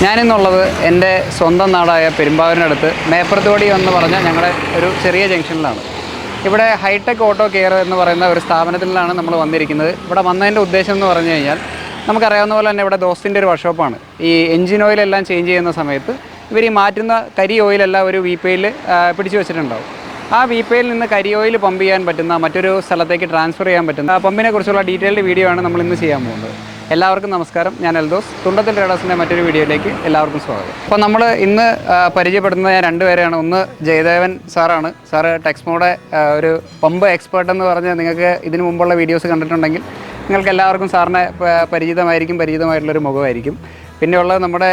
ഞാനിന്നുള്ളത് എൻ്റെ സ്വന്തം നാടായ പെരുമ്പാവൂരിനടുത്ത് മേപ്പറത്തുപടി എന്ന് പറഞ്ഞ ഞങ്ങളുടെ ഒരു ചെറിയ ജംഗ്ഷനിലാണ്. ഇവിടെ ഹൈടെക് ഓട്ടോ കെയർ എന്ന് പറയുന്ന ഒരു സ്ഥാപനത്തിലാണ് നമ്മൾ വന്നിരിക്കുന്നത്. ഇവിടെ വന്നതിൻ്റെ ഉദ്ദേശം എന്ന് പറഞ്ഞു കഴിഞ്ഞാൽ നമുക്കറിയാവുന്ന പോലെ തന്നെ ഇവിടെ ദോസ്തിൻ്റെ ഒരു വർക്ക്ഷോപ്പാണ്. ഈ എൻജിൻ ഓയിലെല്ലാം ചേഞ്ച് ചെയ്യുന്ന സമയത്ത് ഇവർ ഈ മാറ്റുന്ന കരി ഓയിലെല്ലാം ഒരു വീപ്പയിൽ പിടിച്ചു വെച്ചിട്ടുണ്ടാവും. ആ വീപ്പയിൽ നിന്ന് കരി ഓയിൽ പമ്പ് ചെയ്യാൻ പറ്റുന്ന മറ്റൊരു സ്ഥലത്തേക്ക് ട്രാൻസ്ഫർ ചെയ്യാൻ പറ്റുന്ന ആ പമ്പിനെ കുറിച്ചുള്ള ഡീറ്റെയിൽഡ് വീഡിയോ ആണ് നമ്മൾ ഇന്ന് ചെയ്യാൻ പോകുന്നത്. എല്ലാവർക്കും നമസ്കാരം, ഞാൻ എൽദോസ്. തുണ്ടത്തിൽ ട്രേഡേഴ്സിൻ്റെ മറ്റൊരു വീഡിയോയിലേക്ക് എല്ലാവർക്കും സ്വാഗതം. അപ്പോൾ നമ്മൾ ഇന്ന് പരിചയപ്പെടുന്നത് ഞാൻ രണ്ടുപേരെയാണ്. ഒന്ന് ജയദേവൻ സാറാണ്. സാറ് ടെക്സ്മോയുടെ ഒരു പമ്പ് എക്സ്പേർട്ട് എന്ന് പറഞ്ഞ് നിങ്ങൾക്ക് ഇതിനു മുമ്പുള്ള വീഡിയോസ് കണ്ടിട്ടുണ്ടെങ്കിൽ നിങ്ങൾക്ക് എല്ലാവർക്കും സാറിനെ പരിചിതമായിട്ടുള്ളൊരു മുഖമായിരിക്കും. പിന്നെ ഉള്ളത് നമ്മുടെ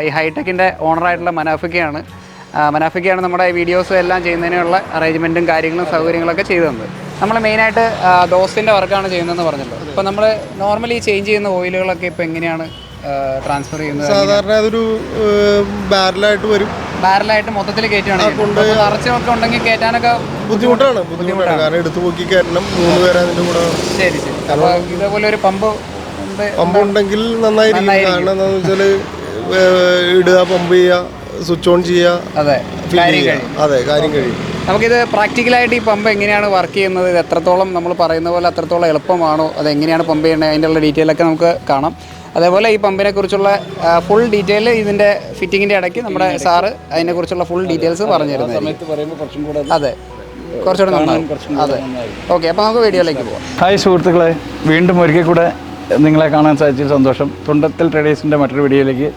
ഈ ഹൈടെക്കിൻ്റെ ഓണറായിട്ടുള്ള മനാഫിക്കയാണ് നമ്മുടെ വീഡിയോസ് എല്ലാം ചെയ്യുന്നതിനുള്ള അറേഞ്ച്മെൻറ്റും കാര്യങ്ങളും സൗകര്യങ്ങളൊക്കെ ചെയ്തു തന്നത്. നമ്മൾ മെയിനായിട്ട് ദോസ്തിൻ്റെ വർക്കാണ് ചെയ്യുന്നതെന്ന് പറഞ്ഞല്ലോ. അപ്പോൾ നമ്മൾ നോർമലി ചേഞ്ച് ചെയ്യുന്ന ഓയിലുകളൊക്കെ ഇപ്പോൾ എങ്ങനെയാണ് ട്രാൻസ്ഫർ ചെയ്യുന്നത്? സാധാരണ അതൊരു ബാരലായിട്ട് മൊത്തത്തിൽ കയറ്റുകയാണ്. നിറച്ചൊക്കെ ഉണ്ടെങ്കിൽ കയറ്റാനൊക്കെ ബുദ്ധിമുട്ടാണ് കാരണം എടുത്തു പോക്കി കയറ്റണം. 3 പേര് അതിൻ്റെ കൂടെ. ശരി. അപ്പോൾ ഇതേപോലെ ഒരു പമ്പ് ഉണ്ടെങ്കിൽ നന്നായിരിക്കും. കാരണം എന്താണെന്ന് വെച്ചാൽ ഇടുക, പമ്പ് ചെയ്യുക, സ്വിച്ച് ഓൺ ചെയ്യുക. അതെ, കാര്യം കഴിയും. നമുക്കിത് പ്രാക്ടിക്കലായിട്ട് ഈ പമ്പ് എങ്ങനെയാണ് വർക്ക് ചെയ്യുന്നത്, ഇത് എത്രത്തോളം നമ്മൾ പറയുന്ന പോലെ അത്രത്തോളം എളുപ്പമാണോ, അതെങ്ങനെയാണ് പമ്പ് ചെയ്യുന്നത്, അതിൻ്റെ ഉള്ള ഡീറ്റെയിലൊക്കെ നമുക്ക് കാണാം. അതേപോലെ ഈ പമ്പിനെ കുറിച്ചുള്ള ഫുൾ ഡീറ്റെയിൽ ഇതിൻ്റെ ഫിറ്റിങ്ങിൻ്റെ ഇടയ്ക്ക് നമ്മുടെ സാറ് അതിനെക്കുറിച്ചുള്ള ഫുൾ ഡീറ്റെയിൽസ് പറഞ്ഞു തരുന്നത്. അതെ, കുറച്ചുകൂടെ നന്നാവും. അതെ, ഓക്കെ. അപ്പോൾ നമുക്ക് വീഡിയോയിലേക്ക് പോകാം. ഹായ് സുഹൃത്തുക്കളെ, വീണ്ടും ഒരിക്കൽ കൂടെ നിങ്ങളെ കാണാൻ സാധിച്ചതിൽ സന്തോഷം. തുണ്ടത്തിൽ ട്രേഡേഴ്സിൻ്റെ മറ്റൊരു വീഡിയോയിലേക്ക്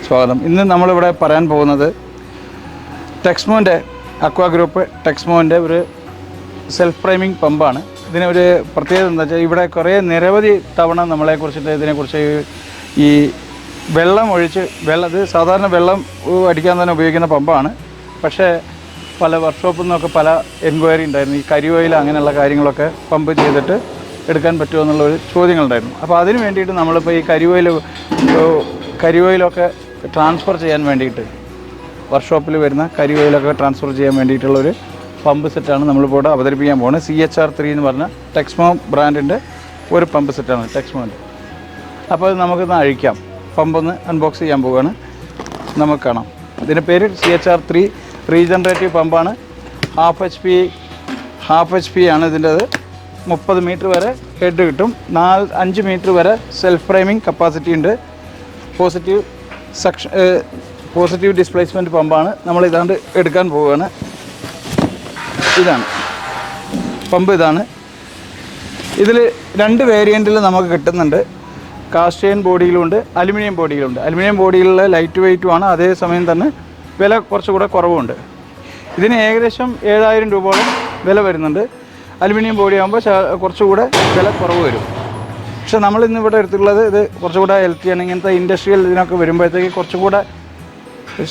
സ്വാഗതം. ഇന്ന് നമ്മളിവിടെ പറയാൻ പോകുന്നത് ടെക്സ്മോൻ്റെ അക്വാ ഗ്രൂപ്പ് ടെക്സ്മോൻ്റെ ഒരു സെൽഫ് പ്രൈമിംഗ് പമ്പാണ്. ഇതിനൊരു പ്രത്യേകത എന്താ വെച്ചാൽ ഇവിടെ നിരവധി തവണ ഇതിനെക്കുറിച്ച് ഈ വെള്ളം ഒഴിച്ച് ഇത് സാധാരണ വെള്ളം അടിക്കാൻ തന്നെ ഉപയോഗിക്കുന്ന പമ്പാണ്. പക്ഷേ പല വർക്ക്ഷോപ്പിൽ നിന്നൊക്കെ പല എൻക്വയറി ഉണ്ടായിരുന്നു. ഈ കരി ഓയിൽ അങ്ങനെയുള്ള കാര്യങ്ങളൊക്കെ പമ്പ് ചെയ്തിട്ട് എടുക്കാൻ പറ്റുമോ എന്നുള്ളൊരു ചോദ്യങ്ങളുണ്ടായിരുന്നു. അപ്പോൾ അതിന് വേണ്ടിയിട്ട് നമ്മളിപ്പോൾ ഈ കരി ഓയിലൊക്കെ ട്രാൻസ്ഫർ ചെയ്യാൻ വേണ്ടിയിട്ട് വർക്ക്ഷോപ്പിൽ വരുന്ന കരി ഓയിലൊക്കെ ട്രാൻസ്ഫർ ചെയ്യാൻ വേണ്ടിയിട്ടുള്ളൊരു പമ്പ് സെറ്റാണ് നമ്മളിപ്പോൾ ഇവിടെ അവതരിപ്പിക്കാൻ പോകുന്നത്. CHR3 എന്ന് പറഞ്ഞ ടെക്സ്മോ ബ്രാൻഡിൻ്റെ ഒരു പമ്പ് സെറ്റാണ് ടെക്സ്മോൻ്റെ. അപ്പോൾ അത് നമുക്കൊന്ന് അഴിക്കാം. പമ്പൊന്ന് അൺബോക്സ് ചെയ്യാൻ പോവുകയാണ്. നമുക്ക് കാണാം. ഇതിൻ്റെ പേര് CHR3 റീജനറേറ്റീവ് പമ്പാണ്. ഹാഫ് HP ആണ് ഇതിൻ്റെത്. 30 മീറ്റർ വരെ ഹെഡ് കിട്ടും. 5 മീറ്റർ വരെ സെൽഫ് പ്രൈമിംഗ് കപ്പാസിറ്റി ഉണ്ട്. പോസിറ്റീവ് ഡിസ്പ്ലേസ്മെൻറ്റ് പമ്പാണ്. നമ്മൾ ഇതാണ്ട് എടുക്കാൻ പോവുകയാണ്. ഇതാണ് പമ്പ്. ഇതിൽ 2 വേരിയൻറ്റിൽ നമുക്ക് കിട്ടുന്നുണ്ട്. കാസ്റ്റ് അയൺ ബോഡിയിലുണ്ട്, അലുമിനിയം ബോഡിയിലുണ്ട്. അലുമിനിയം ബോഡിയിലുള്ള ലൈറ്റ് വെയ്റ്റുമാണ്, അതേസമയം തന്നെ വില കുറച്ചുകൂടെ കുറവുണ്ട്. ഇതിന് ഏകദേശം 7000 രൂപയോളം വില വരുന്നുണ്ട്. അലുമിനിയം ബോഡി ആകുമ്പോൾ കുറച്ചുകൂടെ വില കുറവ് വരും. പക്ഷേ നമ്മളിന്ന് ഇവിടെ എടുത്തിട്ടുള്ളത് ഇത് കുറച്ചുകൂടെ ഹെൽത്തിയാണ്. ഇങ്ങനത്തെ ഇൻഡസ്ട്രിയൽ ഇതിനൊക്കെ വരുമ്പോഴത്തേക്ക് കുറച്ചുകൂടെ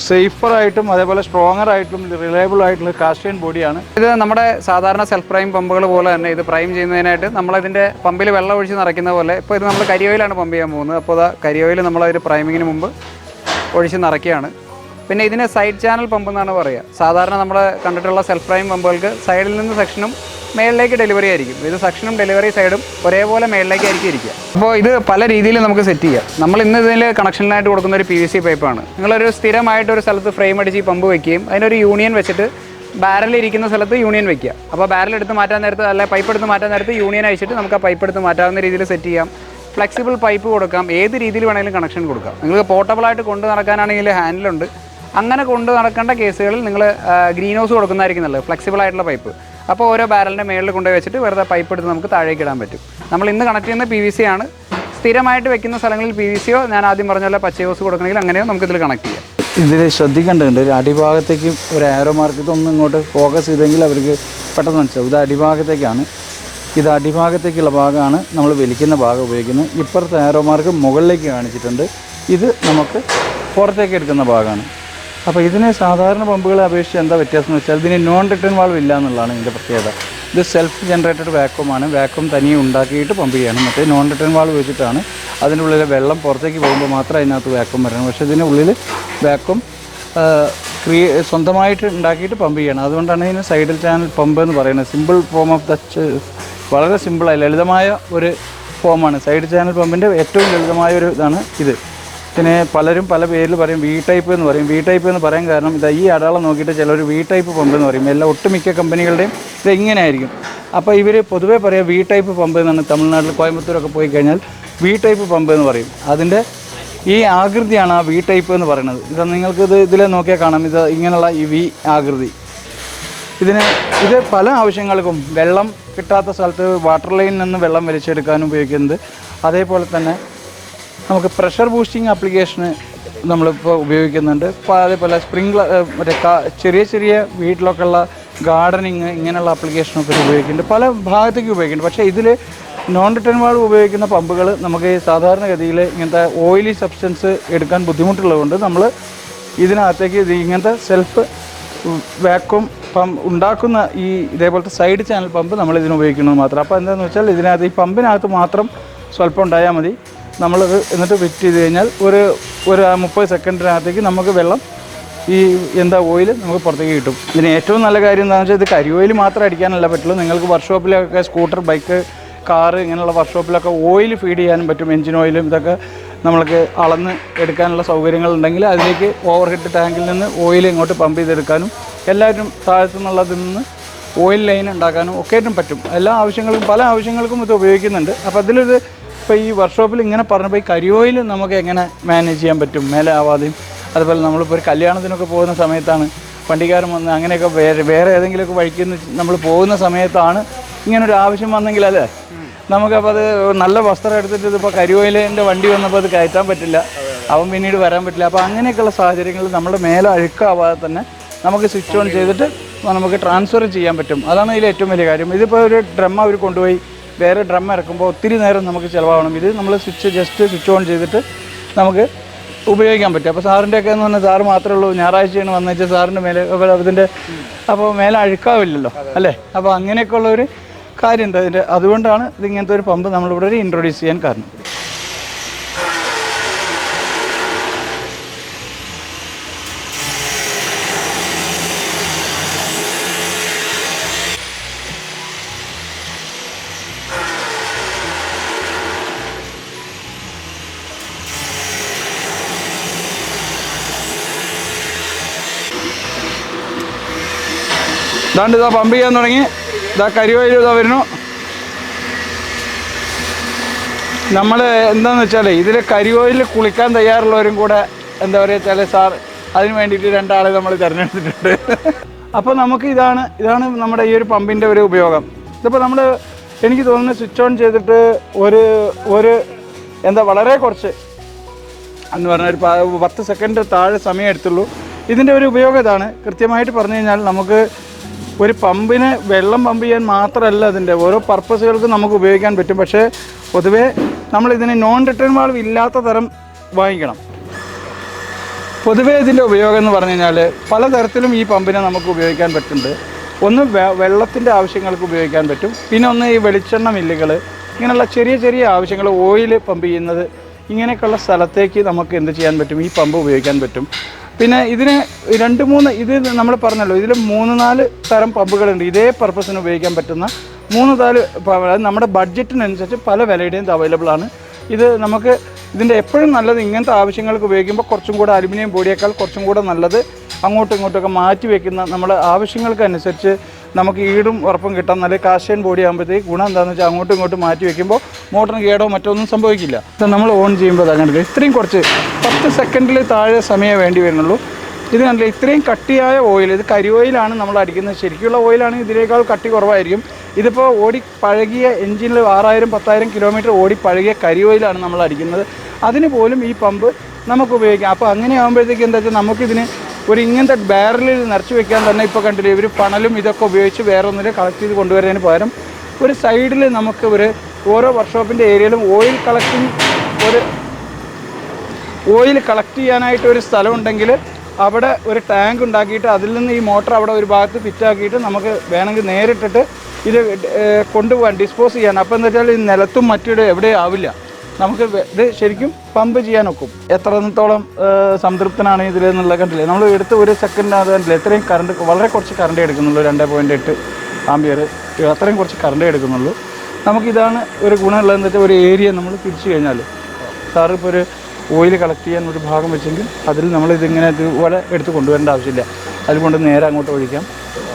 സേഫറായിട്ടും അതേപോലെ സ്ട്രോങ്ങറായിട്ടും റിലയബിൾ ആയിട്ടുള്ള കാസ്റ്റ് അയൺ ബോഡിയാണ്. ഇത് നമ്മുടെ സാധാരണ സെൽഫ് പ്രൈം പമ്പുകൾ പോലെ തന്നെ ഇത് പ്രൈം ചെയ്യുന്നതിനായിട്ട് നമ്മളതിൻ്റെ പമ്പിൽ വെള്ളം ഒഴിച്ച് നിറയ്ക്കുന്ന പോലെ ഇപ്പോൾ ഇത് നമ്മൾ കരി ഓയിലാണ് പമ്പ് ചെയ്യാൻ പോകുന്നത്. അപ്പോൾ കരി ഓയിൽ നമ്മളതിൽ പ്രൈമിങ്ങിന് മുമ്പ് ഒഴിച്ച് നിറയ്ക്കുകയാണ്. പിന്നെ ഇതിന് സൈഡ് ചാനൽ പമ്പ് എന്നാണ് പറയുക. സാധാരണ നമ്മൾ കണ്ടിട്ടുള്ള സെൽഫ് പ്രൈം പമ്പുകൾക്ക് സൈഡിൽ നിന്ന് സെക്ഷനും മേളിലേക്ക് ഡെലിവറി ആയിരിക്കും. ഇത് സെക്ഷനും ഡെലിവറി സൈഡും ഒരേപോലെ മേളിലേക്കായിരിക്കും ഇരിക്കുക. അപ്പോൾ ഇത് പല രീതിയിൽ നമുക്ക് സെറ്റ് ചെയ്യാം. നമ്മൾ ഇന്ന് ഇതിൽ കണക്ഷനിലായിട്ട് കൊടുക്കുന്ന ഒരു PVC പൈപ്പാണ്. നിങ്ങളൊരു സ്ഥിരമായിട്ടൊരു സ്ഥലത്ത് ഫ്രെയിം അടിച്ച് ഈ പമ്പ് വയ്ക്കുകയും അതിനൊരു യൂണിയൻ വെച്ചിട്ട് ബാരലിരിക്കുന്ന സ്ഥലത്ത് യൂണിയൻ വയ്ക്കുക. അപ്പോൾ ബാരൽ എടുത്ത് മാറ്റാൻ നേരത്ത് പൈപ്പ് എടുത്ത് മാറ്റാൻ നേരത്ത് യൂണിയൻ അയച്ചിട്ട് നമുക്ക് ആ പൈപ്പ് എടുത്ത് മാറ്റാവുന്ന രീതിയിൽ സെറ്റ് ചെയ്യാം. ഫ്ലെക്സിബിൾ പൈപ്പ് കൊടുക്കാം. ഏത് രീതിയിൽ വേണമെങ്കിലും കണക്ഷൻ കൊടുക്കാം. നിങ്ങൾക്ക് പോർട്ടബിളായിട്ട് കൊണ്ട് നടക്കാനാണെങ്കിൽ ഹാൻഡിലുണ്ട്. അങ്ങനെ കൊണ്ട് നടക്കേണ്ട കേസുകളിൽ നിങ്ങൾ ഗ്രീൻ ഹൗസ് കൊടുക്കുന്നതായിരിക്കും നല്ലത്, ഫ്ലെക്സിബിൾ ആയിട്ടുള്ള പൈപ്പ്. അപ്പോൾ ഓരോ ബാരലിൻ്റെ മേളിൽ കൊണ്ടുപോയി വെച്ചിട്ട് വെറുതെ പൈപ്പ് എടുത്ത് നമുക്ക് താഴേക്ക് ഇടാൻ പറ്റും. നമ്മൾ ഇന്ന് കണക്ട് ചെയ്യുന്ന PVC ആണ്. സ്ഥിരമായിട്ട് വെക്കുന്ന സ്ഥലങ്ങളിൽ PVCയോ ഞാൻ ആദ്യം പറഞ്ഞ പോലെ പച്ച ഹൗസ് കൊടുക്കണമെങ്കിൽ അങ്ങനെയോ നമുക്കിതിൽ കണക്ട് ചെയ്യാം. ഇതിൽ ശ്രദ്ധിക്കേണ്ടതുണ്ട്, ഒരു അടിഭാഗത്തേക്ക് ഒരു ആരോ മാർക്ക് ഇതൊന്നും ഇങ്ങോട്ട് ഫോക്കസ് ചെയ്തെങ്കിൽ അവർക്ക് പെട്ടെന്ന് മനസ്സിലാവും. ഇത് അടിഭാഗത്തേക്കാണ്. ഇത് അടിഭാഗത്തേക്കുള്ള ഭാഗമാണ് നമ്മൾ വലിക്കുന്ന ഭാഗം ഉപയോഗിക്കുന്നത്. ഇപ്പുറത്തെ ആരോ മാർക്ക് മുകളിലേക്ക് കാണിച്ചിട്ടുണ്ട്. ഇത് നമുക്ക് പുറത്തേക്ക് എടുക്കുന്ന ഭാഗമാണ്. അപ്പോൾ ഇതിന് സാധാരണ പമ്പുകളെ അപേക്ഷിച്ച് എന്താ വ്യത്യാസം എന്ന് വെച്ചാൽ ഇതിന് നോൺ റിട്ടേൺ വാൾവ് ഇല്ല എന്നുള്ളതാണ് ഇതിൻ്റെ പ്രത്യേകത. ഇത് സെൽഫ് ജനറേറ്റഡ് വാക്വമാണ്. വാക്വം തനിയെ ഉണ്ടാക്കിയിട്ട് പമ്പ് ചെയ്യണം. മറ്റേ നോൺ റിട്ടേൺ വാൾവ് വെച്ചിട്ടാണ് അതിൻ്റെ ഉള്ളിലെ വെള്ളം പുറത്തേക്ക് പോകുമ്പോൾ മാത്രമേ അതിനകത്ത് വാക്വം വരണം. പക്ഷേ ഇതിൻ്റെ ഉള്ളിൽ വാക്വം സ്വന്തമായിട്ട് ഉണ്ടാക്കിയിട്ട് പമ്പ് ചെയ്യണം. അതുകൊണ്ടാണ് ഇതിന് സൈഡിൽ ചാനൽ പമ്പ് എന്ന് പറയുന്നത്. സിമ്പിൾ ഫോം ഓഫ് വളരെ സിമ്പിളായി ലളിതമായ ഒരു ഫോമാണ് സൈഡ് ചാനൽ പമ്പിൻ്റെ ഏറ്റവും ലളിതമായ ഒരു ഇതാണ് ഇത്. ഇതിനെ പലരും പല പേരിൽ പറയും. വി ടൈപ്പ് എന്ന് പറയും. വി ടൈപ്പ് എന്ന് പറയാൻ കാരണം ഇതാ ഈ അടയാളം നോക്കിയിട്ട് ചിലർ വി ടൈപ്പ് പമ്പ് എന്ന് പറയും. എല്ലാ ഒട്ടുമിക്ക കമ്പനികളുടെയും ഇത് ഇങ്ങനെ ആയിരിക്കും. അപ്പോൾ ഇവർ പൊതുവേ പറയുക വി ടൈപ്പ് പമ്പ് എന്നാണ്. തമിഴ്നാട്ടിൽ കോയമ്പത്തൂരൊക്കെ പോയി കഴിഞ്ഞാൽ വി ടൈപ്പ് പമ്പ് എന്ന് പറയും. അതിൻ്റെ ഈ ആകൃതിയാണ് ആ വി ടൈപ്പ് എന്ന് പറയുന്നത്. ഇത് നിങ്ങൾക്കിത് ഇതിൽ നോക്കിയാൽ കാണാം. ഇത് ഇങ്ങനെയുള്ള ഈ വി ആകൃതി. ഇത് പല ആവശ്യങ്ങൾക്കും വെള്ളം കിട്ടാത്ത സ്ഥലത്ത് വാട്ടർ ലൈനിൽ നിന്ന് വെള്ളം വലിച്ചെടുക്കാനും ഉപയോഗിക്കുന്നത്. അതേപോലെ തന്നെ നമുക്ക് പ്രഷർ ബൂസ്റ്റിംഗ് ആപ്ലിക്കേഷന് നമ്മളിപ്പോൾ ഉപയോഗിക്കുന്നുണ്ട്. അതേപോലെ സ്പ്രിംഗ്ലർ മറ്റേ ചെറിയ ചെറിയ വീട്ടിലൊക്കെ ഉള്ള ഗാർഡനിങ് ഇങ്ങനെയുള്ള ആപ്ലിക്കേഷനൊക്കെ ഉപയോഗിക്കുന്നുണ്ട്. പല ഭാഗത്തേക്ക് ഉപയോഗിക്കുന്നുണ്ട്. പക്ഷേ ഇതിൽ നോൺ റിട്ടേൺ വാൾവ് ഉപയോഗിക്കുന്ന പമ്പുകൾ നമുക്ക് സാധാരണഗതിയിൽ ഇങ്ങനത്തെ ഓയിലി സബ്സ്റ്റൻസ് എടുക്കാൻ ബുദ്ധിമുട്ടുള്ളതുകൊണ്ട് നമ്മൾ ഇതിനകത്തേക്ക് ഇങ്ങനത്തെ സെൽഫ് വാക്വം പമ്പ് ഉണ്ടാക്കുന്ന ഈ ഇതേപോലത്തെ സൈഡ് ചാനൽ പമ്പ് നമ്മൾ ഇതിന് ഉപയോഗിക്കുന്നത് മാത്രം. അപ്പോൾ എന്താണെന്ന് വെച്ചാൽ ഇതിനകത്ത് ഈ പമ്പിനകത്ത് മാത്രം സ്വല്പം ഉണ്ടായാൽ മതി. നമ്മളത് എന്നിട്ട് ഫിറ്റ് ചെയ്ത് കഴിഞ്ഞാൽ ഒരു 30 സെക്കൻഡിനകത്തേക്ക് നമുക്ക് വെള്ളം ഈ ഓയിൽ നമുക്ക് പുറത്തേക്ക് കിട്ടും. ഇതിന് ഏറ്റവും നല്ല കാര്യം എന്താണെന്ന് വെച്ചാൽ ഇത് കരിയോയിൽ മാത്രം അടിക്കാനല്ല പറ്റുള്ളൂ. നിങ്ങൾക്ക് വർക്ക്ഷോപ്പിലൊക്കെ സ്കൂട്ടർ, ബൈക്ക്, കാറ് ഇങ്ങനെയുള്ള വർക്ക്ഷോപ്പിലൊക്കെ ഓയിൽ ഫീഡ് ചെയ്യാനും പറ്റും. എൻജിൻ ഓയിലും ഇതൊക്കെ നമ്മൾക്ക് അളന്ന് എടുക്കാനുള്ള സൗകര്യങ്ങളുണ്ടെങ്കിൽ അതിലേക്ക് ഓവർ ഹെഡ് ടാങ്കിൽ നിന്ന് ഓയിൽ ഇങ്ങോട്ട് പമ്പ് ചെയ്തെടുക്കാനും എല്ലാവരും താഴത്തു നിന്നുള്ളതിൽ നിന്ന് ഓയിൽ ലൈൻ ഉണ്ടാക്കാനും ഒക്കെ ആയിട്ടും പറ്റും. എല്ലാ ആവശ്യങ്ങൾക്കും പല ആവശ്യങ്ങൾക്കും ഇത് ഉപയോഗിക്കുന്നുണ്ട്. അപ്പോൾ അതിലൊരു ഇപ്പോൾ ഈ വർക്ക്ഷോപ്പിൽ ഇങ്ങനെ പറഞ്ഞപ്പോൾ ഈ കരിയോയിൽ നമുക്ക് എങ്ങനെ മാനേജ് ചെയ്യാൻ പറ്റും മേലെ ആവാതെയും. അതുപോലെ നമ്മളിപ്പോൾ ഒരു കല്യാണത്തിനൊക്കെ പോകുന്ന സമയത്താണ് വണ്ടിക്കാരൻ വന്ന് അങ്ങനെയൊക്കെ വേറെ ഏതെങ്കിലുമൊക്കെ വഴിക്ക് നമ്മൾ പോകുന്ന സമയത്താണ് ഇങ്ങനൊരു ആവശ്യം വന്നെങ്കിൽ അല്ലേ നമുക്കപ്പോൾ അത് നല്ല വസ്ത്രം എടുത്തിട്ട് ഇതിപ്പോൾ കരിയോയിലിൻ്റെ വണ്ടി വന്നപ്പോൾ അത് കയറ്റാൻ പറ്റില്ല, അവൻ പിന്നീട് വരാൻ പറ്റില്ല. അപ്പോൾ അങ്ങനെയൊക്കെയുള്ള സാഹചര്യങ്ങളിൽ നമ്മുടെ മേലെ അഴുക്കാവാതെ തന്നെ നമുക്ക് സ്വിച്ച് ഓൺ ചെയ്തിട്ട് നമുക്ക് ട്രാൻസ്ഫർ ചെയ്യാൻ പറ്റും. അതാണ് ഇതിൽ ഏറ്റവും വലിയ കാര്യം. ഇതിപ്പോൾ ഒരു ഡ്രം അവർ കൊണ്ടുപോയി വേറെ ഡ്രം ഇറക്കുമ്പോൾ ഒത്തിരി നേരം നമുക്ക് ചിലവാകണം. ഇത് നമ്മൾ സ്വിച്ച് ഓൺ ചെയ്തിട്ട് നമുക്ക് ഉപയോഗിക്കാൻ പറ്റും. അപ്പോൾ സാറിൻ്റെയൊക്കെ എന്ന് പറഞ്ഞാൽ സാറ് മാത്രമേ ഉള്ളൂ, ഞായറാഴ്ചയാണ് വന്നുവെച്ചാൽ സാറിൻ്റെ മേലെ ഇതിൻ്റെ അപ്പോൾ മേലെ അഴുക്കാവില്ലല്ലോ അല്ലേ. അപ്പോൾ അങ്ങനെയൊക്കെ ഉള്ളൊരു കാര്യമുണ്ട് അതിൻ്റെ. അതുകൊണ്ടാണ് ഇതിങ്ങനത്തെ ഒരു പമ്പ് നമ്മളിവിടെ ഇൻട്രൊഡ്യൂസ് ചെയ്യാൻ കാരണം. ഇതാണ്ട് ഇതാ പമ്പ് ചെയ്യാൻ തുടങ്ങി. ഇതാ കരിയോയിൽ ഇതാ വരുന്നു. നമ്മൾ എന്താണെന്ന് വെച്ചാൽ ഇതിൽ കരിയോയിൽ കുളിക്കാൻ തയ്യാറുള്ളവരും കൂടെ എന്താ പറയുക വെച്ചാൽ സാർ അതിന് വേണ്ടിയിട്ട് 2 ആളെ നമ്മൾ തിരഞ്ഞെടുത്തിട്ടുണ്ട്. അപ്പോൾ നമുക്ക് ഇതാണ് നമ്മുടെ ഈ ഒരു പമ്പിൻ്റെ ഒരു ഉപയോഗം. ഇതിപ്പോൾ നമ്മൾ എനിക്ക് തോന്നുന്നു സ്വിച്ച് ഓൺ ചെയ്തിട്ട് ഒരു വളരെ കുറച്ച് എന്ന് പറഞ്ഞാൽ ഒരു 10 സെക്കൻഡ് താഴെ സമയം എടുത്തുള്ളൂ. ഇതിൻ്റെ ഒരു ഉപയോഗം ഇതാണ്. കൃത്യമായിട്ട് പറഞ്ഞു കഴിഞ്ഞാൽ നമുക്ക് ഒരു പമ്പിന് വെള്ളം പമ്പ് ചെയ്യാൻ മാത്രമല്ല അതിൻ്റെ ഓരോ പർപ്പസുകൾക്കും നമുക്ക് ഉപയോഗിക്കാൻ പറ്റും. പക്ഷേ പൊതുവേ നമ്മളിതിന് നോൺ റിട്ടേൺ വാൾവ് ഇല്ലാത്ത തരം വാങ്ങിക്കണം. പൊതുവേ ഇതിൻ്റെ ഉപയോഗം എന്ന് പറഞ്ഞു കഴിഞ്ഞാൽ പലതരത്തിലും ഈ പമ്പിനെ നമുക്ക് ഉപയോഗിക്കാൻ പറ്റുന്നുണ്ട്. ഒന്ന് വെള്ളത്തിൻ്റെ ആവശ്യങ്ങൾക്ക് ഉപയോഗിക്കാൻ പറ്റും. പിന്നെ ഒന്ന് ഈ വെളിച്ചെണ്ണ മില്ലുകൾ ഇങ്ങനെയുള്ള ചെറിയ ചെറിയ ആവശ്യങ്ങൾ, ഓയിൽ പമ്പ് ചെയ്യുന്നത്, ഇങ്ങനെയൊക്കെയുള്ള സ്ഥലത്തേക്ക് നമുക്ക് എന്ത് ചെയ്യാൻ പറ്റും, ഈ പമ്പ് ഉപയോഗിക്കാൻ പറ്റും. പിന്നെ ഇതിന് 2-3 ഇത് നമ്മൾ പറഞ്ഞല്ലോ, ഇതിൽ 3-4 തരം പമ്പുകളുണ്ട്. ഇതേ പർപ്പസിന് ഉപയോഗിക്കാൻ പറ്റുന്ന 3-4 നമ്മുടെ ബഡ്ജറ്റിനനുസരിച്ച് പല വിലയുടെയും ഇത് അവൈലബിൾ ആണ്. ഇത് നമുക്ക് ഇതിൻ്റെ എപ്പോഴും നല്ലത് ഇങ്ങനത്തെ ആവശ്യങ്ങൾക്ക് ഉപയോഗിക്കുമ്പോൾ കുറച്ചും കൂടെ അലുമിനിയം ബോഡിയേക്കാൾ കുറച്ചും കൂടെ നല്ലത് അങ്ങോട്ടും ഇങ്ങോട്ടൊക്കെ മാറ്റി വയ്ക്കുന്ന നമ്മുടെ ആവശ്യങ്ങൾക്കനുസരിച്ച് നമുക്ക് ഈടും ഉറപ്പും കിട്ടാൻ നല്ല കാസ്റ്റൈൻ ബോഡി ആകുമ്പോഴത്തേക്ക് ഗുണം എന്താണെന്ന് വെച്ചാൽ അങ്ങോട്ടും ഇങ്ങോട്ടും മാറ്റി വയ്ക്കുമ്പോൾ മോട്ടറിന് കേടോ മറ്റൊന്നും സംഭവിക്കില്ല. നമ്മൾ ഓൺ ചെയ്യുമ്പോൾ അങ്ങനെ ഇത്രയും കുറച്ച് 10 സെക്കൻഡിൽ താഴെ സമയം വേണ്ടി വരുന്നുള്ളൂ. ഇത് കണ്ടില്ല, ഇത്രയും കട്ടിയായ ഓയിൽ. ഇത് കരി ഓയിലാണ് നമ്മൾ അടിക്കുന്നത്. ശരിക്കുള്ള ഓയിലാണ് ഇതിനേക്കാൾ കട്ടി കുറവായിരിക്കും. ഇതിപ്പോൾ ഓടി പഴകിയ എഞ്ചിനിൽ 6000-10,000 കിലോമീറ്റർ ഓടി പഴകിയ കരി ഓയിലാണ് നമ്മൾ അടിക്കുന്നത്. അതിന് പോലും ഈ പമ്പ് നമുക്ക് ഉപയോഗിക്കാം. അപ്പോൾ അങ്ങനെ ആകുമ്പോഴത്തേക്ക് എന്താ വെച്ചാൽ നമുക്കിതിന് ഇങ്ങനത്തെ ബാരലിൽ നിറച്ച് വെക്കാൻ തന്നെ ഇപ്പോൾ കണ്ടില്ലേ ഇവർ പണലും ഇതൊക്കെ ഉപയോഗിച്ച് വേറെ ഒന്നിൽ കളക്ട് ചെയ്ത് കൊണ്ടുവരുന്നതിന് പകരം ഒരു സൈഡിൽ നമുക്ക് ഓരോ വർക്ക്ഷോപ്പിൻ്റെ ഏരിയയിലും ഓയിൽ കളക്ട് ചെയ്യാനായിട്ട് ഒരു സ്ഥലം ഉണ്ടെങ്കിൽ അവിടെ ഒരു ടാങ്ക് ഉണ്ടാക്കിയിട്ട് അതിൽ നിന്ന് ഈ മോട്ടർ അവിടെ ഒരു ഭാഗത്ത് ഫിറ്റാക്കിയിട്ട് നമുക്ക് വേണമെങ്കിൽ നേരിട്ടിട്ട് ഇത് കൊണ്ടുപോകാൻ ഡിസ്പോസ് ചെയ്യാൻ. അപ്പോൾ എന്താ വെച്ചാൽ ഈ നിലത്തും മറ്റിടെ എവിടെയും ആവില്ല. നമുക്ക് ഇത് ശരിക്കും പമ്പ് ചെയ്യാനൊക്കും. എത്രത്തോളം സംതൃപ്തനാണ് ഇതിൽ എന്നുള്ള കണ്ടില്ലേ. നമ്മൾ എടുത്ത് 1 സെക്കൻഡിനകത്ത് കണ്ടില്ലേ എത്രയും കറണ്ട്, വളരെ കുറച്ച് കറണ്ട് എടുക്കുന്നുള്ളൂ. 2.8 ആംപിയർ അത്രയും കുറച്ച് കറണ്ട് എടുക്കുന്നുള്ളൂ. നമുക്കിതാണ് ഒരു ഗുണമുള്ളതെന്ന് വെച്ചാൽ ഒരു ഏരിയ നമ്മൾ തിരിച്ചു കഴിഞ്ഞാൽ സാറ് ഇപ്പോൾ ഓയിൽ കളക്ട് ചെയ്യാൻ ഒരു ഭാഗം വെച്ചെങ്കിൽ അതിൽ നമ്മളിതിങ്ങനെ ഇതുപോലെ എടുത്ത് കൊണ്ടുവരേണ്ട ആവശ്യമില്ല. അതിൽ കൊണ്ട് നേരെ അങ്ങോട്ട് ഒഴിക്കാം.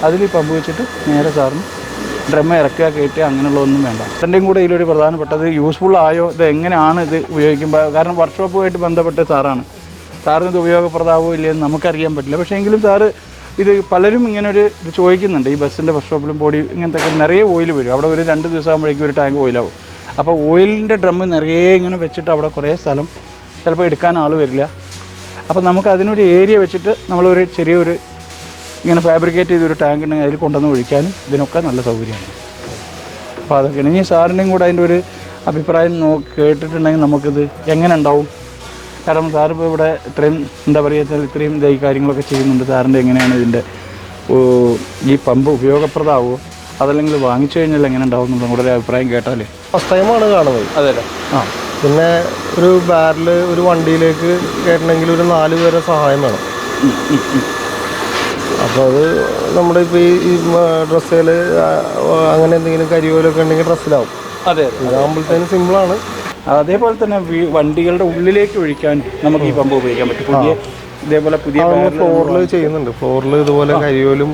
അതിൽ പമ്പ് വെച്ചിട്ട് നേരെ സാറിന് ഡ്രമ്മ് ഇറക്കുക, കയറ്റുക, അങ്ങനെയുള്ളതൊന്നും വേണ്ട. അതിൻ്റെയും കൂടെ ഇതിലൊരു പ്രധാനപ്പെട്ടത് യൂസ്ഫുൾ ആയോ, ഇത് എങ്ങനെയാണ് ഇത് ഉപയോഗിക്കുമ്പോൾ, കാരണം വർക്ക്ഷോപ്പുമായിട്ട് ബന്ധപ്പെട്ട സാറിന് ഇത് ഉപയോഗപ്രദമാവോ ഇല്ലയെന്ന് നമുക്കറിയാൻ പറ്റില്ല. പക്ഷേ എങ്കിലും സാറ് ഇത് പലരും ഇങ്ങനെ ഇത് ചോദിക്കുന്നുണ്ട്. ഈ ബസ്സിൻ്റെ വർക്ക്ഷോപ്പിലും ബോഡി ഇങ്ങനത്തെ നിറയെ ഓയിൽ വരും. അവിടെ ഒരു 2 ദിവസം ആകുമ്പോഴേക്കും ഒരു ടാങ്ക് ഓയിലാവും. അപ്പോൾ ഓയിലിൻ്റെ ഡ്രമ്മ് നിറയെ ഇങ്ങനെ വെച്ചിട്ട് അവിടെ കുറേ സ്ഥലം ചിലപ്പോൾ എടുക്കാൻ ആൾ വരില്ല. അപ്പോൾ നമുക്ക് അതിനൊരു ഏരിയ വെച്ചിട്ട് നമ്മളൊരു ചെറിയൊരു ഇങ്ങനെ ഫാബ്രിക്കേറ്റ് ചെയ്തൊരു ടാങ്ക് ഉണ്ടെങ്കിൽ അതിൽ കൊണ്ടുവന്ന് ഒഴിക്കാനും ഇതിനൊക്കെ നല്ല സൗകര്യമാണ്. അപ്പോൾ അതൊക്കെയാണ്. ഇനി സാറിൻ്റെയും കൂടെ അതിൻ്റെ ഒരു അഭിപ്രായം കേട്ടിട്ടുണ്ടെങ്കിൽ നമുക്കിത് എങ്ങനെ ഉണ്ടാവും. കാരണം സാറിപ്പോൾ ഇവിടെ ഇത്രയും എന്താ പറയുക, ഇത്രയും ഈ കാര്യങ്ങളൊക്കെ ചെയ്യുന്നുണ്ട്. സാറിൻ്റെ എങ്ങനെയാണ് ഇതിൻ്റെ ഈ പമ്പ് ഉപയോഗപ്രദമാവുമോ, അതല്ലെങ്കിൽ വാങ്ങിച്ചു കഴിഞ്ഞാൽ എങ്ങനെ ഉണ്ടാവും എന്നുള്ളതും കൂടെ ഒരു അഭിപ്രായം കേട്ടാലേ. ഫസ്റ്റ് ടൈമാണ് കാണുന്നത്. അതെ. പിന്നെ ഒരു ബാരൽ ഒരു വണ്ടിയിലേക്ക് കയറ്റണമെങ്കിൽ ഒരു 4 പേരെ സഹായം വേണം. അപ്പോൾ അത് നമ്മുടെ ഇപ്പോൾ ഈ ഡ്രസ്സിൽ അങ്ങനെ എന്തെങ്കിലും കരിയോലൊക്കെ ഉണ്ടെങ്കിൽ ഡ്രസ്സിലാവും. അതെ. ഇതാകുമ്പോഴത്തേനും സിമ്പിളാണ്. അതേപോലെ തന്നെ വണ്ടികളുടെ ഉള്ളിലേക്ക് ഒഴിക്കാൻ നമുക്ക് ഈ പമ്പ് ഉപയോഗിക്കാൻ പറ്റും. ഇതേപോലെ പുതിയ ഫ്ലോറിൽ ചെയ്യുന്നുണ്ട്. ഫ്ലോറിൽ ഇതുപോലെ കരിയോലും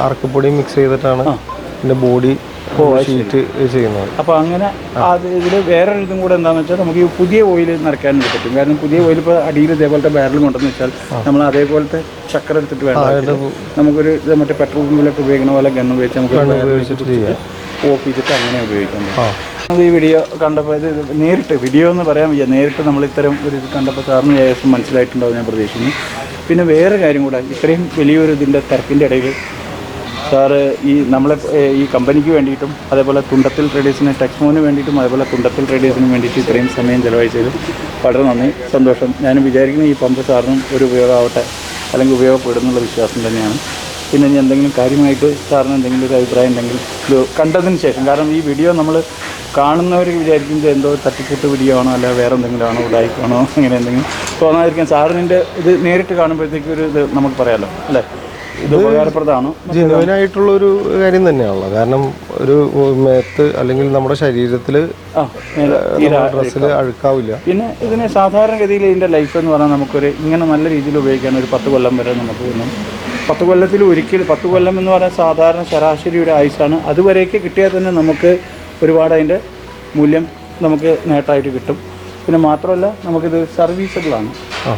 അറക്കപ്പൊടിയും മിക്സ് ചെയ്തിട്ടാണ് പിന്നെ ബോഡി ഷീറ്റ് ചെയ്യുന്നത്. അപ്പോൾ അങ്ങനെ ഇതിൽ വേറൊരു ഇതും കൂടെ എന്താണെന്ന് വെച്ചാൽ നമുക്ക് ഈ പുതിയ ഓയിൽ നിറയ്ക്കാനും പറ്റും. കാരണം പുതിയ ഓയിൽ ഇപ്പോൾ അടിയിൽ ഇതേപോലത്തെ ബാരൽ കൊണ്ടെന്ന് വെച്ചാൽ നമ്മൾ അതേപോലത്തെ ചക്കര എടുത്തിട്ട് വേണ്ട, നമുക്കൊരു മറ്റേ പെട്രോൾ പമ്പിലൊക്കെ ഉപയോഗിക്കുന്ന പോലെ ഗണ്ണ് ഉപയോഗിച്ച് നമുക്ക് ഓഫ് ചെയ്തിട്ട് അങ്ങനെ ഉപയോഗിക്കാൻ പറ്റും. ഈ വീഡിയോ കണ്ടപ്പോൾ ഇത് നേരിട്ട് വീഡിയോ എന്ന് പറയാൻ വയ്യ, നേരിട്ട് നമ്മൾ ഇത്തരം ഒരു ഇത് കണ്ടപ്പോൾ സാറിന് ഏകദേശം മനസ്സിലായിട്ടുണ്ടാവും ഞാൻ പ്രതീക്ഷിക്കുന്നു. പിന്നെ വേറെ കാര്യം കൂടെ, ഇത്രയും വലിയൊരു ഇതിൻ്റെ തിരക്കിൻ്റെ ഇടയിൽ സാറ് നമ്മളെ ഈ കമ്പനിക്ക് വേണ്ടിയിട്ടും അതേപോലെ തുണ്ടത്തിൽ ട്രേഡേഴ്സിന് ടെക്സ്മോന് വേണ്ടിയിട്ടും അതേപോലെ തുണ്ടത്തിൽ ട്രേഡേഴ്സിന് വേണ്ടിയിട്ട് ഇത്രയും സമയം ചിലവഴിച്ചതിലും വളരെ നന്ദി, സന്തോഷം. ഞാനും വിചാരിക്കുന്ന ഈ പമ്പ് സാറിനും ഒരു ഉപയോഗമാവട്ടെ, അല്ലെങ്കിൽ ഉപയോഗപ്പെടുന്നുള്ള വിശ്വാസം തന്നെയാണ്. പിന്നെ ഇനി എന്തെങ്കിലും കാര്യമായിട്ട് സാറിന് എന്തെങ്കിലും ഒരു അഭിപ്രായം ഉണ്ടെങ്കിൽ ഇത് കണ്ടതിന് ശേഷം, കാരണം ഈ വീഡിയോ നമ്മൾ കാണുന്നവർ വിചാരിക്കുന്നത് എന്തോ തട്ടിക്കൂട്ട് വീഡിയോ ആണോ അല്ല വേറെ എന്തെങ്കിലും ആണോ ഉടായിക്കാണോ അങ്ങനെ എന്തെങ്കിലും തോന്നാതിരിക്കാൻ സാറിൻ്റെ ഇത് നേരിട്ട് കാണുമ്പോഴത്തേക്കും ഒരു ഇത് നമുക്ക് പറയാമല്ലോ അല്ലേ, ഇത് ഉപകാരപ്രദമാണ്. ജെനുവിനായിട്ടുള്ളൊരു കാര്യം തന്നെയാണല്ലോ. കാരണം ഒരു മേത്ത് അല്ലെങ്കിൽ നമ്മുടെ ശരീരത്തിൽ ഡ്രസ്സിൽ അഴുക്കാവില്ല. പിന്നെ ഇതിനെ സാധാരണഗതിയിൽ ഇതിൻ്റെ ലൈഫ് എന്ന് പറഞ്ഞാൽ നമുക്കൊരു ഇങ്ങനെ നല്ല രീതിയിൽ ഉപയോഗിക്കാൻ ഒരു 10 കൊല്ലം വരെ നമുക്ക് തോന്നും. 10 കൊല്ലത്തിൽ ഒരിക്കൽ 10 കൊല്ലം എന്ന് പറഞ്ഞാൽ സാധാരണ ശരാശരി ഒരു ആയുസാണ്. അതുവരേക്ക് കിട്ടിയാൽ തന്നെ നമുക്ക് ഒരുപാട് അതിൻ്റെ മൂല്യം നമുക്ക് നേട്ടമായിട്ട് കിട്ടും. പിന്നെ മാത്രമല്ല നമുക്കിത് സർവീസബിളാണ്,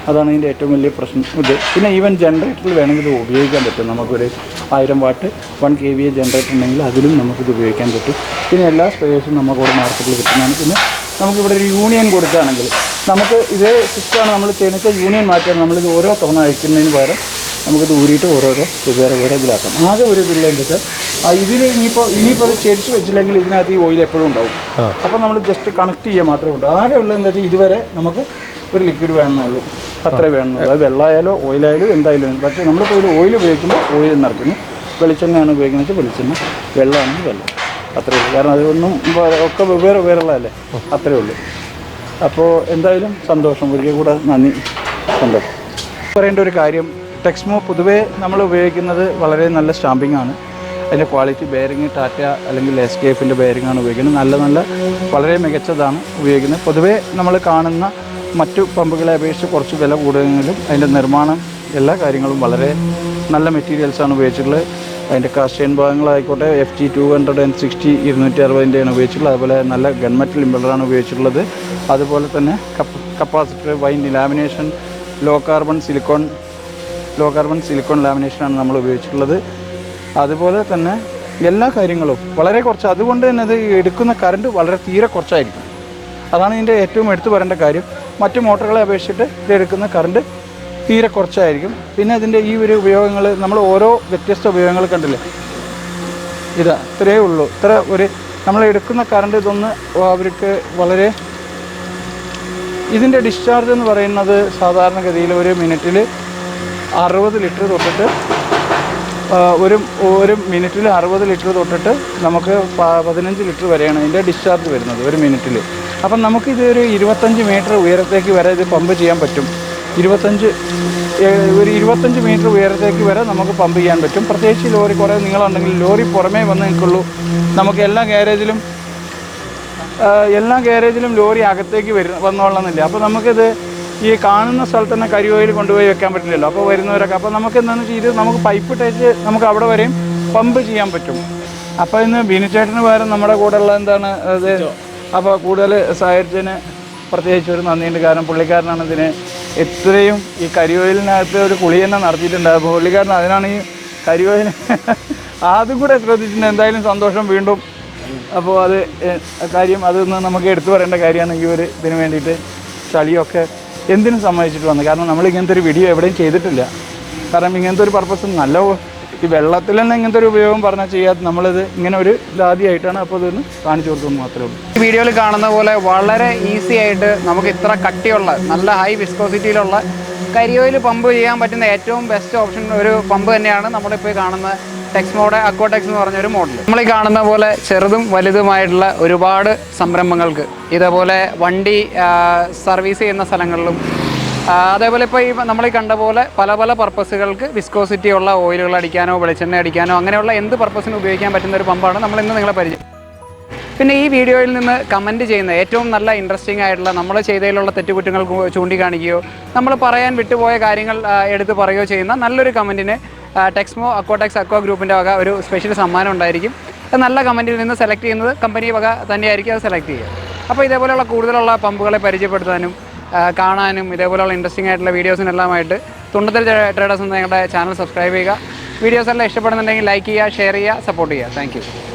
അതാണ് ഇതിൻ്റെ ഏറ്റവും വലിയ പ്രശ്നം. ഇത് പിന്നെ ഈവൻ ജനറേറ്ററിൽ വേണമെങ്കിൽ ഇത് ഉപയോഗിക്കാൻ പറ്റും. നമുക്കൊരു 1000 വാട്ട് 1 kVA ജനറേറ്റർ ഉണ്ടെങ്കിൽ അതിലും നമുക്കിത് ഉപയോഗിക്കാൻ പറ്റും. പിന്നെ എല്ലാ സ്പെയർസും നമുക്കിവിടെ മാർക്കറ്റിൽ കിട്ടുന്നതാണ്. പിന്നെ നമുക്കിവിടെ ഒരു യൂണിയൻ കൊടുക്കുകയാണെങ്കിൽ നമുക്ക് ഇതേ സിസ്റ്റമാണ് നമ്മൾ ചെയ്യുന്നത്. യൂണിയൻ മാറ്റാൻ നമ്മളിത് ഓരോ തവണ അയക്കുന്നതിന് പകരം നമുക്കിത് ഊരിയിട്ട് ഓരോരോ വേറെ ഇതിലാക്കാം. ആകെ ഒരു ഇതില്ലെങ്കിൽ ഇതിൽ ഇനിയിപ്പോൾ അത് ചെരിച്ച് വെച്ചില്ലെങ്കിൽ ഇതിനകത്ത് ഈ ഓയിൽ എപ്പോഴും ഉണ്ടാവും. അപ്പോൾ നമ്മൾ ജസ്റ്റ് കണക്ട് ചെയ്യുക മാത്രമേ ഉള്ളൂ. ആകെ ഉള്ളതെന്ന് വെച്ചാൽ ഇതുവരെ നമുക്ക് ഒരു ലിക്വിഡ് വേണമെന്നുള്ളൂ, അത്രേ വേണമെന്നുള്ളൂ. അത് വെള്ളമായാലോ ഓയിലായാലും എന്തായാലും. പക്ഷേ നമ്മളിപ്പോൾ ഒരു ഓയിൽ ഉപയോഗിക്കുമ്പോൾ ഓയിൽ നിറയ്ക്കുന്നു, വെളിച്ചെണ്ണയാണ് ഉപയോഗിക്കുന്നത് വെച്ചാൽ വെളിച്ചെണ്ണ, വെള്ളമാണെങ്കിൽ വെള്ളം, അത്രയേ ഉള്ളൂ. കാരണം അതൊന്നും ഒക്കെ വേറെയുള്ളതല്ലേ, അത്രയേ ഉള്ളൂ. അപ്പോൾ എന്തായാലും സന്തോഷം, ഒരിക്കൽ കൂടെ നന്ദി, സന്തോഷം. പറയേണ്ട ഒരു കാര്യം, ടെക്സ്മോ പൊതുവേ നമ്മൾ ഉപയോഗിക്കുന്നത് വളരെ നല്ല സ്റ്റാമ്പിംഗ് ആണ്. അതിൻ്റെ ക്വാളിറ്റി ബെയറിങ് ടാറ്റ അല്ലെങ്കിൽ SKFിൻ്റെ ബെയറിങ്ങാണ് ഉപയോഗിക്കുന്നത്. നല്ല വളരെ മികച്ചതാണ് ഉപയോഗിക്കുന്നത്. പൊതുവേ നമ്മൾ കാണുന്ന മറ്റു പമ്പുകളെ അപേക്ഷിച്ച് കുറച്ച് വില കൂടുതലെങ്കിലും അതിൻ്റെ നിർമ്മാണം എല്ലാ കാര്യങ്ങളും വളരെ നല്ല മെറ്റീരിയൽസാണ് ഉപയോഗിച്ചിട്ടുള്ളത്. അതിൻ്റെ കാസ്റ്റൈൻ ഭാഗങ്ങളായിക്കോട്ടെ FG 260 260ൻ്റെയാണ് ഉപയോഗിച്ചിട്ടുള്ളത്. അതുപോലെ നല്ല ഗൺമെറ്റൽ ഇമ്പളറാണ് ഉപയോഗിച്ചിട്ടുള്ളത്. അതുപോലെ തന്നെ കപ്പാസിറ്റർ, വൈൻ ലാമിനേഷൻ, ലോ കാർബൺ സിലിക്കോൺ ലാമിനേഷനാണ് നമ്മൾ ഉപയോഗിച്ചിട്ടുള്ളത്. അതുപോലെ തന്നെ എല്ലാ കാര്യങ്ങളും വളരെ കുറച്ച്, അതുകൊണ്ട് തന്നെ അത് എടുക്കുന്ന കറണ്ട് തീരെ കുറച്ചായിരിക്കും. അതാണ് ഇതിൻ്റെ ഏറ്റവും എടുത്തു പറയേണ്ട കാര്യം. മറ്റു മോട്ടോറുകളെ അപേക്ഷിച്ചിട്ട് ഇത് എടുക്കുന്ന കറണ്ട് തീരെ കുറച്ചായിരിക്കും. പിന്നെ ഇതിൻ്റെ ഈ ഒരു ഉപയോഗങ്ങൾ നമ്മൾ ഓരോ വ്യത്യസ്ത ഉപയോഗങ്ങൾ കണ്ടില്ലേ, ഇത്രയേ ഉള്ളൂ. നമ്മൾ എടുക്കുന്ന കറണ്ട് ഇതൊന്ന് അവർക്ക് വളരെ ഇതിൻ്റെ ഡിസ്ചാർജ് എന്ന് പറയുന്നത് സാധാരണഗതിയിൽ ഒരു മിനിറ്റിൽ 60 ലിറ്റർ തൊട്ടിട്ട് ഒരു മിനിറ്റിൽ 60 ലിറ്റർ തൊട്ടിട്ട് നമുക്ക് 15 ലിറ്റർ വരെയാണ് ഇതിൻ്റെ ഡിസ്ചാർജ് വരുന്നത് ഒരു മിനിറ്റിൽ. അപ്പം നമുക്കിത് ഒരു 25 മീറ്റർ ഉയരത്തേക്ക് വരെ ഇത് പമ്പ് ചെയ്യാൻ പറ്റും. 25 മീറ്റർ ഉയരത്തേക്ക് വരെ നമുക്ക് പമ്പ് ചെയ്യാൻ പറ്റും. പ്രത്യേകിച്ച് ലോറി കുറേ നീളമുണ്ടെങ്കിൽ ലോറി പുറമേ വന്ന് നിൽക്കുള്ളൂ. നമുക്ക് എല്ലാ ഗ്യാരേജിലും എല്ലാ ഗ്യാരേജിലും ലോറി അകത്തേക്ക് വന്നോളണമെന്നില്ല. അപ്പോൾ നമുക്കിത് ഈ കാണുന്ന സ്ഥലത്ത് തന്നെ കരിയോയിൽ കൊണ്ടുപോയി വെക്കാൻ പറ്റില്ലല്ലോ. അപ്പോൾ വരുന്നവരൊക്കെ അപ്പോൾ നമുക്ക് എന്താണെന്ന് വെച്ചാൽ ഇത് നമുക്ക് പൈപ്പ് ഇട്ടേച്ച് നമുക്ക് അവിടെ വരെയും പമ്പ് ചെയ്യാൻ പറ്റും. അപ്പോൾ ഇന്ന് ബിനുചേട്ടന് പകരം നമ്മുടെ കൂടെ ഉള്ള എന്താണ് അത്, അപ്പോൾ കൂടുതൽ സഹകരിച്ചതിന് പ്രത്യേകിച്ച് ഒരു നന്ദിയുണ്ട്. കാരണം പുള്ളിക്കാരനാണ് ഇതിന് ഇത്രയും ഈ കരിയോയിലിനകത്ത് ഒരു കുളി തന്നെ നടത്തിയിട്ടുണ്ട്. അപ്പോൾ പുള്ളിക്കാരൻ അതിനാണ് ഈ കരിയോയിൽ അതും കൂടെ ശ്രദ്ധിച്ചിട്ടുണ്ട്. എന്തായാലും സന്തോഷം വീണ്ടും. അപ്പോൾ അത് കാര്യം അതൊന്ന് നമുക്ക് എടുത്തു പറയേണ്ട കാര്യമാണ്. ഈ ഒരു ഇതിന് വേണ്ടിയിട്ട് ചളിയൊക്കെ എന്തിനും സമ്മതിച്ചിട്ട് വന്നത്. കാരണം നമ്മൾ ഇങ്ങനത്തെ ഒരു വീഡിയോ എവിടെയും ചെയ്തിട്ടില്ല. കാരണം ഇങ്ങനത്തെ ഒരു പർപ്പസ് നല്ല ഈ വെള്ളത്തിൽ തന്നെ ഇങ്ങനത്തെ ഒരു ഉപയോഗം പറഞ്ഞാൽ ചെയ്യാത്ത നമ്മളിത് ഇങ്ങനെ ഒരു ഇതാദ്യമായിട്ടാണ്. അപ്പോൾ ഇതൊന്ന് കാണിച്ചു കൊടുത്തെന്ന് മാത്രമേ ഉള്ളൂ. ഈ വീഡിയോയിൽ കാണുന്ന പോലെ വളരെ ഈസി ആയിട്ട് നമുക്ക് ഇത്ര കട്ടിയുള്ള നല്ല ഹൈ വിസ്കോസിറ്റിയിലുള്ള കരിയോയിൽ പമ്പ് ചെയ്യാൻ പറ്റുന്ന ഏറ്റവും ബെസ്റ്റ് ഓപ്ഷൻ ഒരു പമ്പ് തന്നെയാണ് നമ്മളിപ്പോൾ കാണുന്ന ടെക്സ്മോയുടെ അക്വാടെക്സ് എന്ന് പറഞ്ഞൊരു മോഡൽ. നമ്മൾ ഈ കാണുന്ന പോലെ ചെറുതും വലുതുമായിട്ടുള്ള ഒരുപാട് സംരംഭങ്ങൾക്ക് ഇതേപോലെ വണ്ടി സർവീസ് ചെയ്യുന്ന സ്ഥലങ്ങളിലും അതേപോലെ ഇപ്പോൾ ഈ നമ്മൾ കണ്ട പോലെ പല പല പർപ്പസുകൾക്ക് വിസ്കോസിറ്റി ഉള്ള ഓയിലുകൾ അടിക്കാനോ വെളിച്ചെണ്ണ അടിക്കാനോ അങ്ങനെയുള്ള എന്ത് പർപ്പസിന് ഉപയോഗിക്കാൻ പറ്റുന്ന ഒരു പമ്പാണ് നമ്മൾ ഇന്ന് നിങ്ങളെ പരിചയം. പിന്നെ ഈ വീഡിയോയിൽ നിന്ന് കമൻറ്റ് ചെയ്യുന്ന ഏറ്റവും നല്ല ഇൻട്രസ്റ്റിംഗ് ആയിട്ടുള്ള നമ്മൾ ചെയ്തതിലുള്ള തെറ്റുകുറ്റങ്ങൾ ചൂണ്ടിക്കാണിക്കുകയോ നമ്മൾ പറയാൻ വിട്ടുപോയ കാര്യങ്ങൾ എടുത്ത് പറയുകയോ ചെയ്യുന്ന നല്ലൊരു കമൻറ്റിന് ടെക്സ്മോ അക്വാടെക്സ് അക്വാ ഗ്രൂപ്പിൻ്റെ വക ഒരു സ്പെഷ്യൽ സമ്മാനം ഉണ്ടായിരിക്കും. നല്ല കമൻറ്റിൽ നിന്ന് സെലക്ട് ചെയ്യുന്നത് കമ്പനി വക തന്നെയായിരിക്കും അത് സെലക്ട് ചെയ്യുക. അപ്പോൾ ഇതേപോലെയുള്ള കൂടുതലുള്ള പമ്പുകളെ പരിചയപ്പെടുത്താനും കാണാനും ഇതേപോലെയുള്ള ഇൻട്രസ്റ്റിംഗ് ആയിട്ടുള്ള വീഡിയോസിനെല്ലാമായിട്ട് തുണ്ടത്തിൽ ട്രേഡേഴ്സ് എന്ന ഞങ്ങളുടെ ചാനൽ സബ്സ്ക്രൈബ് ചെയ്യുക. വീഡിയോസ് എല്ലാം ഇഷ്ടപ്പെടുന്നുണ്ടെങ്കിൽ ലൈക്ക് ചെയ്യുക, ഷെയർ ചെയ്യുക, സപ്പോർട്ട് ചെയ്യുക. താങ്ക്